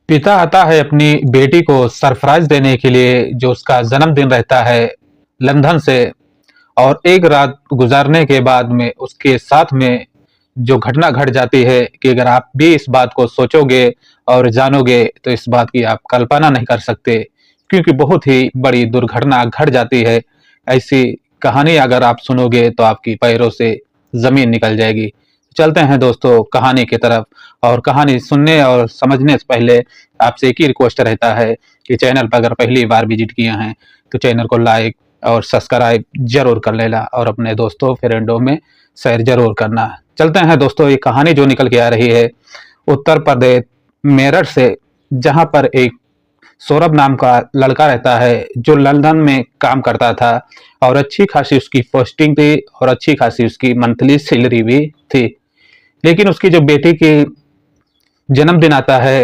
पिता आता है अपनी बेटी को सरप्राइज देने के लिए जो उसका जन्मदिन रहता है लंदन से। और एक रात गुजारने के बाद में उसके साथ में जो घटना घट जाती है कि अगर आप भी इस बात को सोचोगे और जानोगे तो इस बात की आप कल्पना नहीं कर सकते, क्योंकि बहुत ही बड़ी दुर्घटना घट जाती है। ऐसी कहानी अगर आप सुनोगे तो आपकी पैरों से जमीन निकल जाएगी। चलते हैं दोस्तों कहानी की तरफ। और कहानी सुनने और समझने से पहले आपसे एक ही रिक्वेस्ट रहता है कि चैनल पर अगर पहली बार विजिट किए हैं तो चैनल को लाइक और सब्सक्राइब जरूर कर लेना और अपने दोस्तों फ्रेंडों में शेयर जरूर करना। चलते हैं दोस्तों, ये कहानी जो निकल के आ रही है उत्तर प्रदेश मेरठ से, जहां पर एक सौरभ नाम का लड़का रहता है जो लंदन में काम करता था और अच्छी खासी उसकी पोस्टिंग थी और अच्छी खासी उसकी मंथली सैलरी भी थी। लेकिन उसकी जो बेटी की जन्मदिन आता है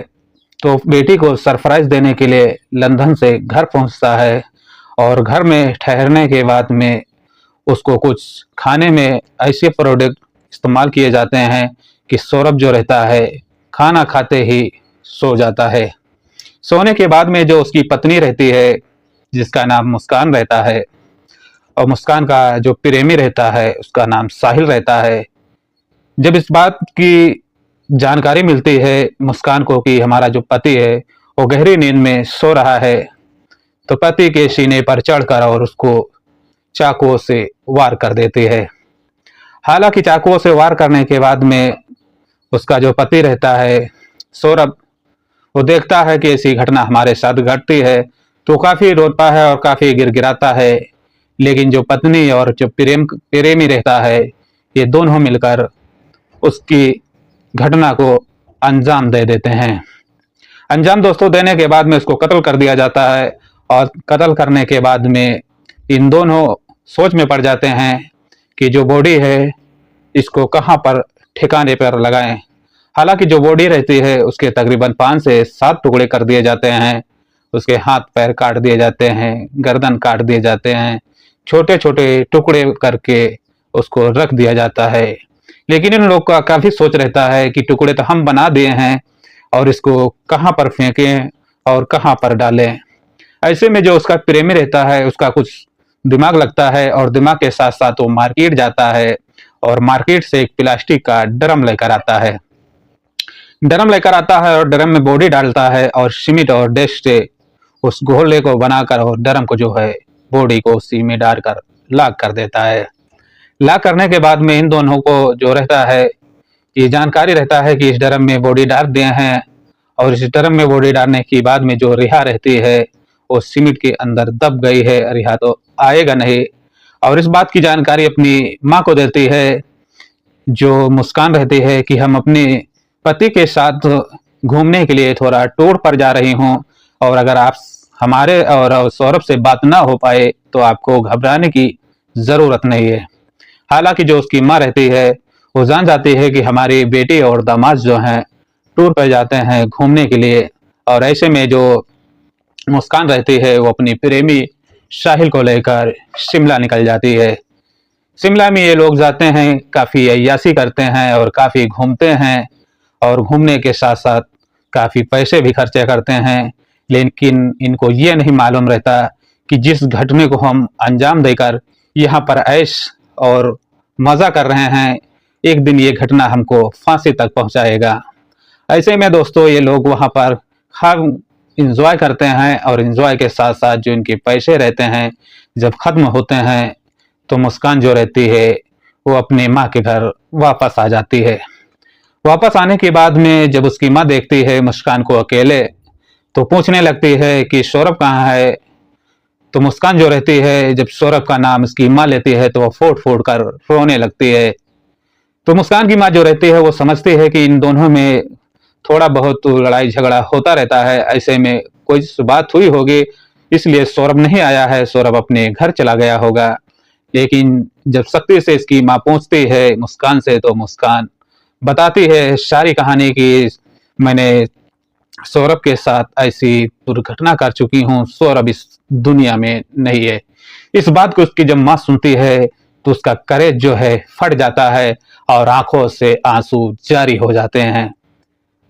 तो बेटी को सरप्राइज देने के लिए लंदन से घर पहुंचता है। और घर में ठहरने के बाद में उसको कुछ खाने में ऐसे प्रोडक्ट इस्तेमाल किए जाते हैं कि सौरभ जो रहता है खाना खाते ही सो जाता है। सोने के बाद में जो उसकी पत्नी रहती है जिसका नाम मुस्कान रहता है, और मुस्कान का जो प्रेमी रहता है उसका नाम साहिल रहता है। जब इस बात की जानकारी मिलती है मुस्कान को कि हमारा जो पति है वो गहरी नींद में सो रहा है, तो पति के सीने पर चढ़कर और उसको चाकुओं से वार कर देती है। हालांकि चाकुओं से वार करने के बाद में उसका जो पति रहता है सौरभ, वो देखता है कि ऐसी घटना हमारे साथ घटती है तो काफी रोता है और काफी गिड़गिड़ाता है। लेकिन जो पत्नी और जो प्रेमी रहता है ये दोनों मिलकर उसकी घटना को अंजाम दे देते हैं। अंजाम दोस्तों देने के बाद में उसको कत्ल कर दिया जाता है। और कत्ल करने के बाद में इन दोनों सोच में पड़ जाते हैं कि जो बॉडी है इसको कहाँ पर ठिकाने पर लगाएं। हालांकि जो बॉडी रहती है उसके तकरीबन 5 से 7 टुकड़े कर दिए जाते हैं। उसके हाथ पैर काट दिए जाते हैं, गर्दन काट दिए जाते हैं, छोटे छोटे टुकड़े करके उसको रख दिया जाता है। लेकिन इन लोग का काफी सोच रहता है कि टुकड़े तो हम बना दिए हैं और इसको कहाँ पर फेंकें और कहाँ पर डालें। ऐसे में जो उसका प्रेमी रहता है उसका कुछ दिमाग लगता है और दिमाग के साथ साथ वो मार्केट जाता है और मार्केट से एक प्लास्टिक का ड्रम लेकर आता है। ड्रम लेकर आता है और ड्रम में बॉडी डालता है और सीमेंट और डस्ट से उस घोले को बनाकर और ड्रम को जो है बॉडी को उसी में डालकर लॉक कर देता है। लॉक करने के बाद में इन दोनों को जो रहता है ये जानकारी रहता है कि इस ड्रम में बॉडी डाल दिए हैं और इस ड्रम में बॉडी डालने के बाद में जो रिहा रहती है वो सीमेंट के अंदर दब गई है, रिहा तो आएगा नहीं। और इस बात की जानकारी अपनी माँ को देती है जो मुस्कान रहती है कि हम अपने पति के साथ घूमने के लिए थोड़ा टूर पर जा रही हूँ और अगर आप हमारे और सौरभ से बात ना हो पाए तो आपको घबराने की जरूरत नहीं है। हालांकि जो उसकी माँ रहती है वो जान जाती है कि हमारी बेटी और दामाद जो हैं टूर पर जाते हैं घूमने के लिए। और ऐसे में जो मुस्कान रहती है वो अपनी प्रेमी साहिल को लेकर शिमला निकल जाती है। शिमला में ये लोग जाते हैं, काफी अय्याशी करते हैं और काफी घूमते हैं और घूमने के साथ साथ काफी पैसे भी खर्चे करते हैं। लेकिन इनको ये नहीं मालूम रहता कि जिस घटने को हम अंजाम देकर यहाँ पर ऐश और मजा कर रहे हैं एक दिन ये घटना हमको फांसी तक पहुंचाएगा। ऐसे में दोस्तों ये लोग वहां पर खूब इंजॉय करते हैं और इंजॉय के साथ साथ जो इनके पैसे रहते हैं जब खत्म होते हैं तो मुस्कान जो रहती है वो अपने माँ के घर वापस आ जाती है। वापस आने के बाद में जब उसकी माँ देखती है मुस्कान को अकेले तो पूछने लगती है कि सौरभ कहाँ है। तो मुस्कान जो रहती है जब सौरभ का नाम उसकी माँ लेती है तो वो फोड़ फोड़ कर रोने लगती है। तो मुस्कान की माँ जो रहती है वो समझती है कि इन दोनों में थोड़ा बहुत लड़ाई झगड़ा होता रहता है, ऐसे में कोई बात हुई होगी इसलिए सौरभ नहीं आया है, सौरभ अपने घर चला गया होगा। लेकिन जब सख्ती से इसकी माँ पूछती है मुस्कान से तो मुस्कान बताती है सारी कहानी की मैंने सौरभ के साथ ऐसी दुर्घटना कर चुकी हूँ, सौरभ इस दुनिया में नहीं है। इस बात को उसकी जब माँ सुनती है तो उसका कलेजा जो है फट जाता है और आंखों से आंसू जारी हो जाते हैं।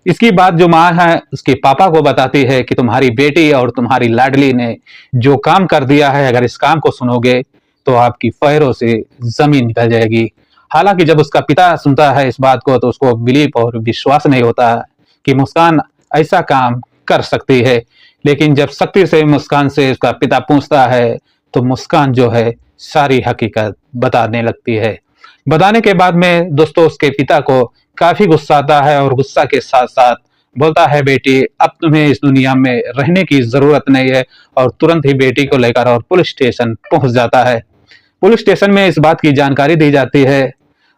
इसकी बात जो माँ है उसके पापा को बताती है कि तुम्हारी बेटी और तुम्हारी लाडली ने जो काम कर दिया है, अगर इस काम को सुनोगे तो आपकी पैरों से जमीन निकल जाएगी। हालांकि जब उसका पिता सुनता है इस बात को तो उसको बिलीव और विश्वास नहीं होता कि मुस्कान ऐसा काम कर सकती है। लेकिन जब सख्ती से मुस्कान से उसका पिता पूछता है तो मुस्कान जो है सारी हकीकत बताने लगती है। बताने के बाद में दोस्तों उसके पिता को काफी गुस्सा आता है और गुस्सा के साथ साथ बोलता है, बेटी अब तुम्हें इस दुनिया में रहने की जरूरत नहीं है, और तुरंत ही बेटी को लेकर और पुलिस स्टेशन पहुंच जाता है। पुलिस स्टेशन में इस बात की जानकारी दी जाती है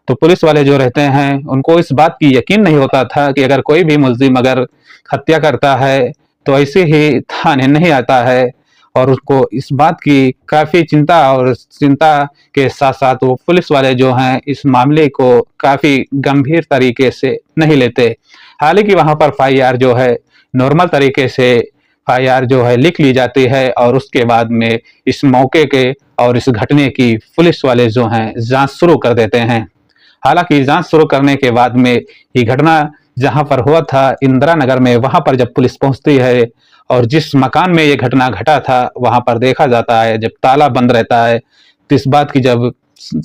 तो पुलिस वाले जो रहते हैं उनको इस बात की यकीन नहीं होता था कि अगर कोई भी मुलजिम अगर हत्या करता है तो ऐसे ही थाने नहीं आता है, और उसको इस बात की काफी चिंता, और चिंता के साथ साथ वो पुलिस वाले जो हैं इस मामले को काफी गंभीर तरीके से नहीं लेते। हालांकि वहां पर एफआईआर जो है नॉर्मल तरीके से एफआईआर जो है लिख ली जाती है, और उसके बाद में इस मौके के और इस घटने की पुलिस वाले जो हैं जांच शुरू कर देते हैं। हालांकि जांच शुरू करने के बाद में ये घटना जहां पर हुआ था इंदिरा नगर में, वहां पर जब पुलिस पहुंचती है और जिस मकान में ये घटना घटा था वहां पर देखा जाता है जब ताला बंद रहता है, तो इस बात की जब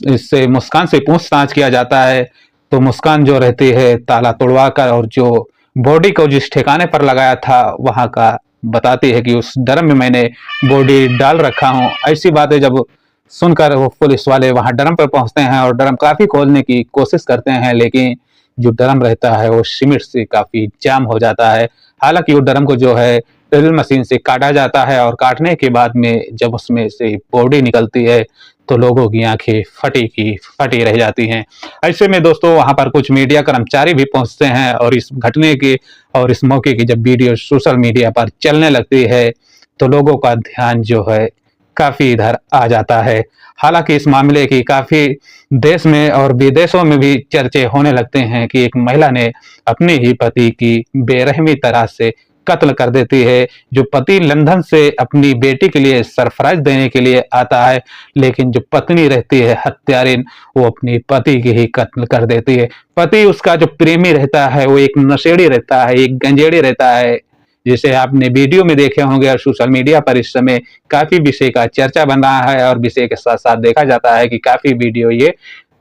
इससे मुस्कान से पूछताछ किया जाता है तो मुस्कान जो रहती है ताला तोड़वा कर और जो बॉडी को जिस ठिकाने पर लगाया था वहां का बताती है कि उस ड्रम में मैंने बॉडी डाल रखा हूँ। ऐसी बातें जब सुनकर वो पुलिस वाले वहां ड्रम पर पहुंचते हैं और ड्रम काफी खोलने की कोशिश करते हैं, लेकिन जो ड्रम रहता है वो सीमेंट से काफी जाम हो जाता है। हालांकि वो ड्रम को जो है ड्रिल मशीन से काटा जाता है, और काटने के बाद में जब उसमें से बॉडी निकलती है तो लोगों की आंखें फटी की फटी रह जाती हैं। ऐसे में दोस्तों वहां पर कुछ मीडिया कर्मचारी भी पहुंचते हैं, और इस घटने की और इस मौके की जब वीडियो सोशल मीडिया पर चलने लगती है तो लोगों का ध्यान जो है काफी इधर आ जाता है। हालांकि इस मामले की काफी देश में और विदेशों में भी चर्चे होने लगते हैं कि एक महिला ने अपने ही पति की बेरहमी तरह से कत्ल कर देती है। जो पति लंदन से अपनी बेटी के लिए सरप्राइज देने के लिए आता है, लेकिन जो पत्नी रहती है हत्यारिन वो अपनी पति की ही कत्ल कर देती है। पति उसका जो प्रेमी रहता है वो एक नशेड़ी रहता है, एक गंजेड़ी रहता है, जिसे आपने वीडियो में देखे होंगे और सोशल मीडिया पर इस समय काफी विषय का चर्चा बन रहा है। और विषय के साथ साथ देखा जाता है कि काफी वीडियो ये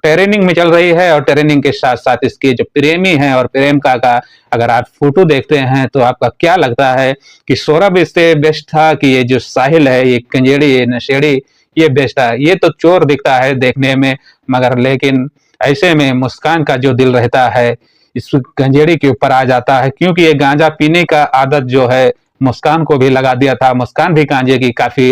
ट्रेनिंग में चल रही है, और ट्रेनिंग के साथ साथ इसके जो प्रेमी हैं और प्रेमिका का अगर आप फोटो देखते हैं तो आपका क्या लगता है कि सौरभ इससे बेस्ट था कि ये जो साहिल है ये कंजेड़ी ये नशेड़ी ये बेस्ट था? ये तो चोर दिखता है देखने में, मगर लेकिन ऐसे में मुस्कान का जो दिल रहता है इस गंजेड़ी के ऊपर आ जाता है, क्योंकि ये गांजा पीने का आदत जो है मुस्कान को भी लगा दिया था। मुस्कान भी गांजे की काफी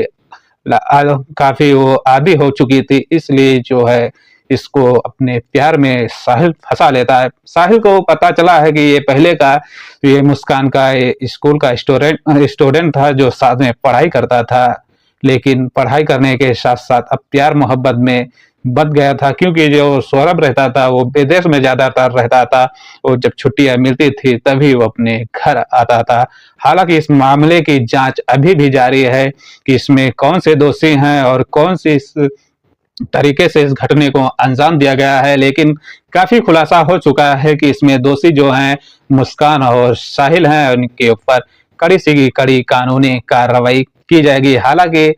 वो आदी हो चुकी थी, इसलिए जो है इसको अपने प्यार में साहिल फंसा लेता है। साहिल को पता चला है कि ये पहले का ये मुस्कान का ये स्कूल का स्टूडेंट था जो साथ में पढ़ाई करता था, लेकिन पढ़ाई करने के साथ साथ अब प्यार मोहब्बत में बच गया था, क्योंकि जो सौरभ रहता था वो विदेश में ज्यादातर रहता था। वो जब छुट्टियां मिलती थी तभी वो अपने घर आता था। हालांकि इस मामले की जांच अभी भी जारी है कि इसमें कौन से दोषी हैं और कौन सी इस तरीके से इस घटने को अंजाम दिया गया है, लेकिन काफी खुलासा हो चुका है कि इसमें दोषी जो हैं मुस्कान और साहिल हैं, उनके ऊपर कड़ी से कड़ी कानूनी कार्रवाई की जाएगी। हालांकि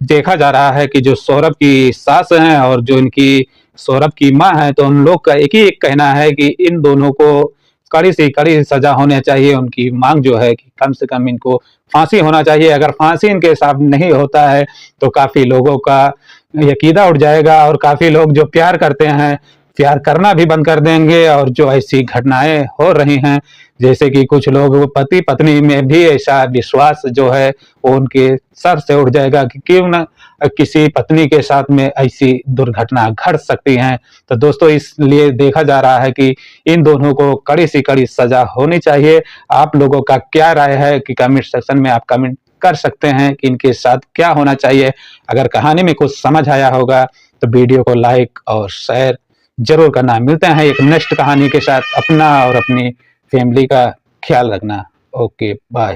देखा जा रहा है कि जो सौरभ की सास हैं और जो इनकी सौरभ की माँ है, तो उन लोग का एक ही एक कहना है कि इन दोनों को कड़ी से कड़ी सजा होनी चाहिए। उनकी मांग जो है कि कम से कम इनको फांसी होना चाहिए। अगर फांसी इनके साथ नहीं होता है तो काफी लोगों का यकीदा उठ जाएगा, और काफी लोग जो प्यार करते हैं प्यार करना भी बंद कर देंगे। और जो ऐसी घटनाएं हो रही हैं जैसे कि कुछ लोग पति पत्नी में भी ऐसा विश्वास जो है वो उनके सर से उठ जाएगा कि क्यों ना किसी पत्नी के साथ में ऐसी दुर्घटना घट सकती है। तो दोस्तों इसलिए देखा जा रहा है कि इन दोनों को कड़ी से कड़ी सजा होनी चाहिए। आप लोगों का क्या राय है कि कमेंट सेक्शन में आप कमेंट कर सकते हैं कि इनके साथ क्या होना चाहिए। अगर कहानी में कुछ समझ आया होगा तो वीडियो को लाइक और शेयर जरूर करना। मिलते हैं एक नेक्स्ट कहानी के साथ। अपना और अपनी फैमिली का ख्याल रखना। Okay bye.